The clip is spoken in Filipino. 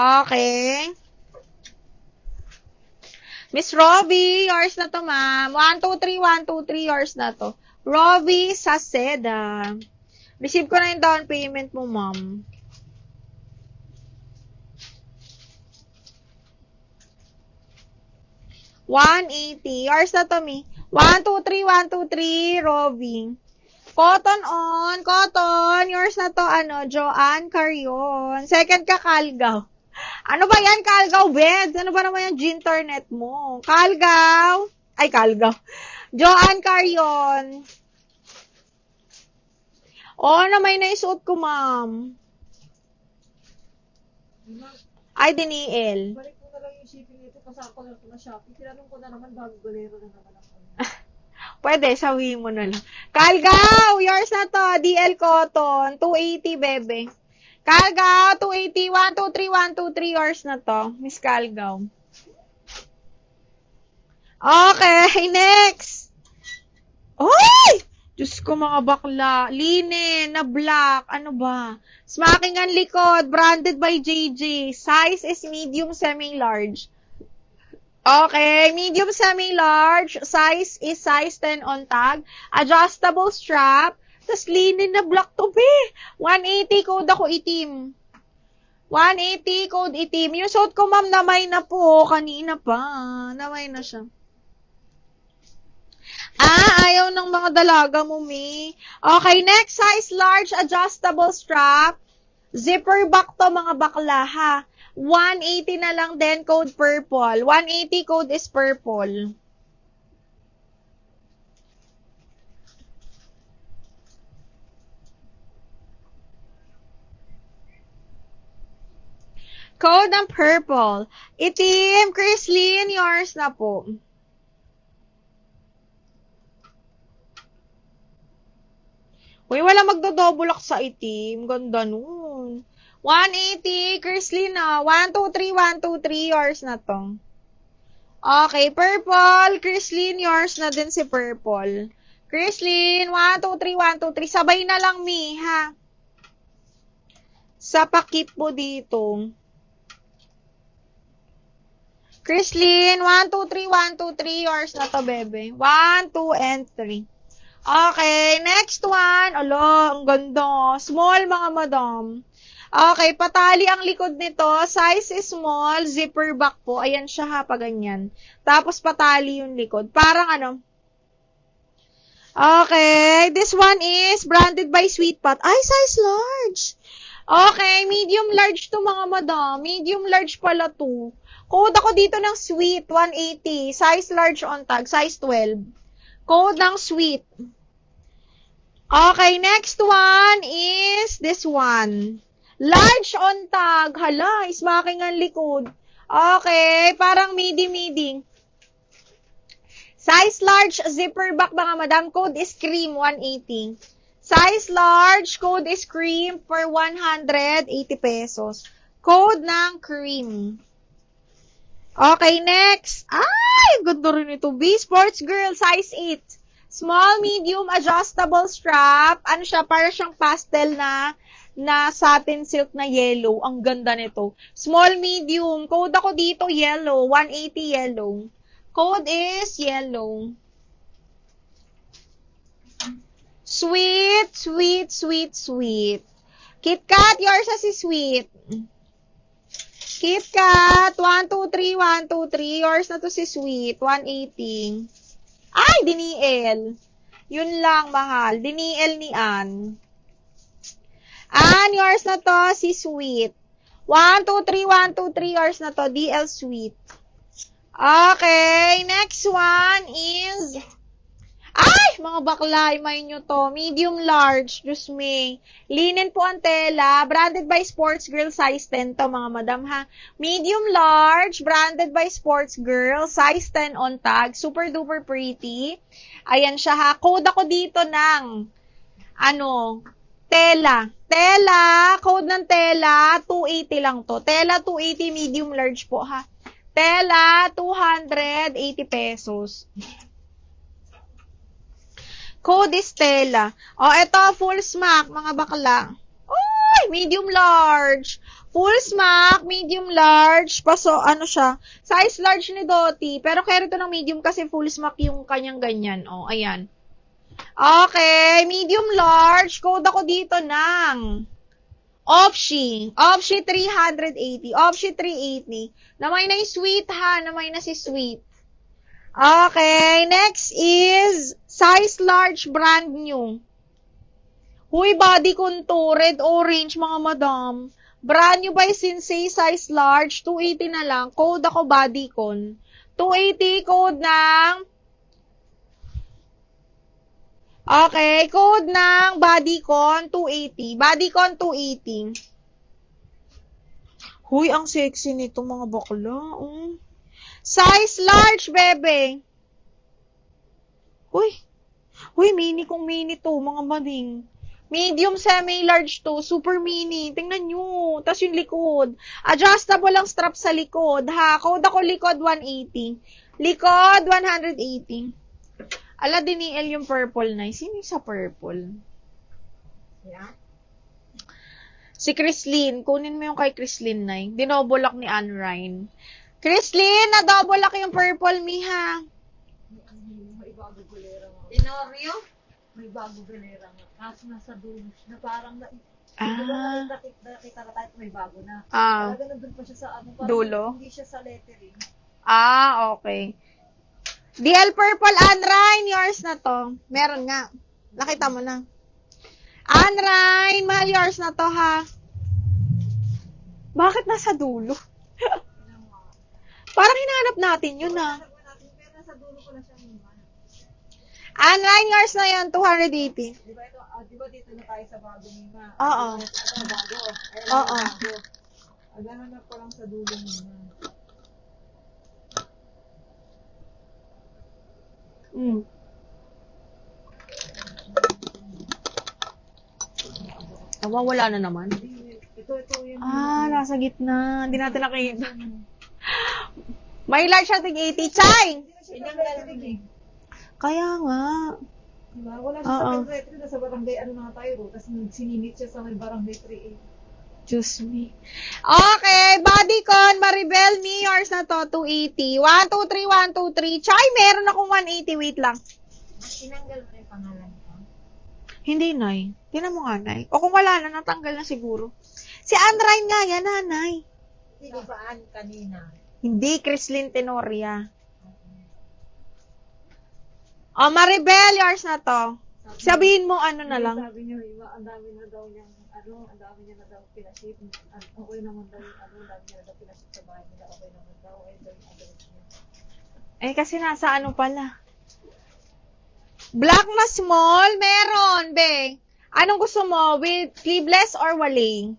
Okay. Miss Robbie, yours na to, ma'am. 1, 2, 3, 1, 2, 3, yours na to. Robbie Saceda. Receive ko na yung down payment mo, ma'am. $180. Yours na to, me. 1, 2, 3, 1, 2, 3, Robbie. Cotton on. Cotton. Yours na to, Joanne Carion. Second ka, Calgaw. Ano ba yan, Calgaw Beds? Ano ba naman yung ginternet mo? Calgaw. Ay, Calgaw. Joanne Carion. Na may naisuot ko, ma'am. Ay, Diniel. Balik mo na lang yung shipping nito kasi ako lang na Shopee. Tinanong ko na naman bago galero na naman ako. Pwede, sabihin mo na lang. Calgaw, yours na to. DL Cotton. 280, bebe. Calgaw, 280. 1, 2, 3, 1, 2, 3, yours na to. Miss Calgaw. Okay, next. Oy! Diyos ko, mga bakla. Linen na black. Ano ba? Smacking ang likod. Branded by JJ. Size is medium, semi-large. Okay, medium, semi-large. Size is size 10 on tag. Adjustable strap. Tapos linen na black to, be. 180, code ako itim. 180, code itim. Yung suot ko, ma'am, namay na po. Kanina pa. Namay na siya. Ayaw ng mga dalaga mo, me. Okay, next size large, adjustable strap. Zipper back to, mga bakla, ha. 180 na lang din, code purple. 180 code is purple. Code ng purple. Itim, Chrislyn, yours na po. Uy, wala magdodobulak sa itim. Ganda nun. 180, Chrislyn na. 1, 2, 3, 1, 2, 3, yours na to. Okay, purple. Chrislyn, yours na din si purple. Chrislyn, 1, 2, 3, 1, 2, 3. Sabay na lang, mi, ha? Sa pakip mo dito. Chrislyn, 1, 2, 3, 1, 2, 3, yours na to, bebe. 1, 2, and 3. Okay, next one. Ala, ang ganda. Small, mga madam. Okay, patali ang likod nito. Size is small, zipper back po. Ayan siya, ha, pa ganyan. Tapos patali yung likod. Parang Okay, this one is branded by Sweet Pot. Ay, size large. Okay, medium large to, mga madam. Medium large pala to. Code ako dito ng Sweet, 180. Size large on tag, size 12. Code ng Sweet. Okay, next one is this one. Large on tag. Hala, ismaking ang likod. Okay, parang midi-midi. Size large, zipper back, mga madam. Code is cream, 180. Size large, code is cream for 180 pesos. Code ng cream. Okay, next. Ay, ganda rin ito. B, Sports Girl, size 8. Small, medium, adjustable strap. Ano siya? Para siyang pastel na satin silk na yellow. Ang ganda nito. Small, medium. Code ako dito, yellow. 180 yellow. Code is yellow. Sweet, sweet, sweet, sweet. KitKat, yours na si Sweet. KitKat, 1, 2, 3, 1, 2, 3. Yours na to si Sweet, 180. Ay, Diniel. Yun lang, mahal. Diniel ni Ann. Ann, yours na to si Sweet. 1, 2, 3, 1, 2, 3. Yours na to, DL Sweet. Okay, next one is... Ay, mga bakla, imay nyo to. Medium large, Diyos me. Linen po ang tela. Branded by Sports Girl, size 10 to, mga madam, ha. Medium large, branded by Sports Girl, size 10 on tag. Super duper pretty. Ayan siya, ha. Code ako dito ng, tela. Tela, code ng tela, 280 lang to. Tela, 280, medium large po, ha. Tela, 280 pesos. Code is Stella. Ito, full smack, mga bakla. Uy, medium large. Full smack, medium large, paso, ano siya, size large ni Dottie, pero kaya ito ng medium kasi full smack yung kanyang ganyan. O, ayan. Okay, medium large, code ako dito ng Opshi 380, Opshi 380. Namay na yung sweet ha, namay na si sweet. Okay, next is size large, brand new. Huy, body contour, red orange, mga madam. Brand new by Sensei, size large, 280 na lang. Code ako bodycon. 280, code ng... Okay, code ng bodycon, 280. Bodycon, 280. Huy, ang sexy nito, mga bakla. Size large, bebe. Huy, mini kong mini to, mga mading. Medium, semi-large to. Super mini. Tingnan nyo. Tapos yung likod. Adjustable ang strap sa likod. Ha? Code ako likod 180. Likod 180. Ala, diniel yung purple na. Sino yung sa purple? Yeah. Si Chrislyn. Kunin mo yung kay Chrislyn na. Dinoblock ni Anne Ryan. Chrislyn, na-double lock yung purple, miha. May bago gulera nga. Tenorio? May bago gulera nga. Kaso nasa dulo siya na parang nakita na tayo may bago na. Talaga nandun pa siya sa ano. Dulo? Hindi siya sa lettering. Okay. DL Purple, Anne Ryan, yours na to. Meron nga. Nakita mo na. Anne Ryan, mahal yours na to, ha? Bakit nasa dulo? Parang hinahanap natin yun, ha? Pero nasa dulo ko na siya naman. Anne Ryan, yours na yun, 280. Di ba ito, di ba dito na tayo sa bago Nima? Oo. Ito bago. Oo. Aghanap ko lang sa dulo Nima. Wala na naman. Ito yun. Nasa gitna. Hindi natin nakita. May large ating 80. Chay! Kaya nga. Diba? Wala siya sa Pedretri, nasa barangay ano na tayo, tapos sininit siya sa may barangay 3A. Diyos me. Okay, bodycon, Maribel, me, yours na to, 280. 1, 2, 3, 1, 2, 3. Chay, meron akong 180. Wait lang. Tinanggal mo na yung pangalan ko? Hindi, Nay. Tinan mo nga, Nay. O kung wala na, natanggal na siguro. Si Andrain nga yan, Nanay. Hindi ba kanina? Hindi, Chrislyn Tenoria. Maribel, yours na to. Sabihin mo ano na lang. Sabi niyo, iba, ang dami na daw niyang, ang dami niya na daw pinaship. Okay naman daw yung ang dami niya na daw pinaship sa bahay nila. Okay naman daw, daw yung address niya. Kasi nasa ano pala. Black na small, meron, be. Anong gusto mo? With sleeveless or wale?